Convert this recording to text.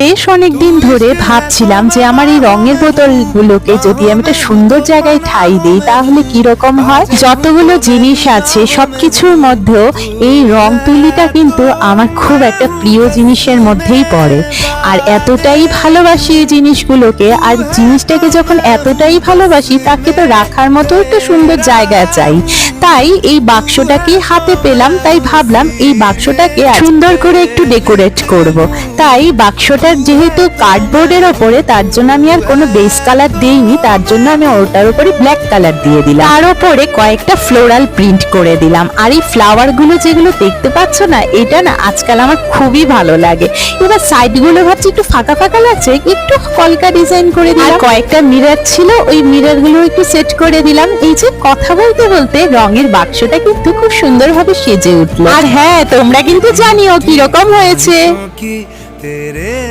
বেশ অনেকদিন ধরে ভাবছিলাম যে আমার এই রঙের বোতলগুলোকে যদি আমি একটা সুন্দর জায়গায় ঠাঁই দিই তাহলে কি রকম হয়। যতগুলো জিনিস আছে সবকিছুর মধ্যেও এই রং তুলিটা কিন্তু আমার খুব একটা প্রিয় জিনিসের মধ্যেই পড়ে। আর এতটাই ভালোবাসি এই জিনিসগুলোকে, আর জিনিসটাকে যখন এতটাই ভালোবাসি তাকে তো রাখার মতো একটা সুন্দর জায়গা চাই। তাই এই বাক্সটাকে হাতে পেলাম, তাই ভাবলাম এই বাক্সটাকে সুন্দর করে একটু ডেকোরেট করব। তাই বাক্সটার যেহেতু কার্ডবোর্ডের ওপরে, তার জন্য আমি আর কোনো বেস কালার দিইনি, তার জন্য আমি ওটার উপরে ব্ল্যাক কালার দিয়ে দিলাম। তার উপরে কয়েকটা ফ্লোরাল প্রিন্ট করে দিলাম। আর এই ফ্লাওয়ার গুলো যেগুলো দেখতে পাচ্ছ না, এটা না আজকাল আমার খুবই ভালো লাগে। এবার সাইড গুলো ভাবছি একটু ফাঁকা ফাঁকা লাগছে, একটু কলকা ডিজাইন করে দিলাম। আর কয়েকটা মিরর ছিল, ওই মিরর গুলো একটু সেট করে দিলাম। এই যে কথা বলতে বলতে রঙের বাক্সটা কিন্তু খুব সুন্দরভাবে সেজে উঠলো। আর হ্যাঁ, তোমরা কিন্তু জানিও কিরকম হয়েছে।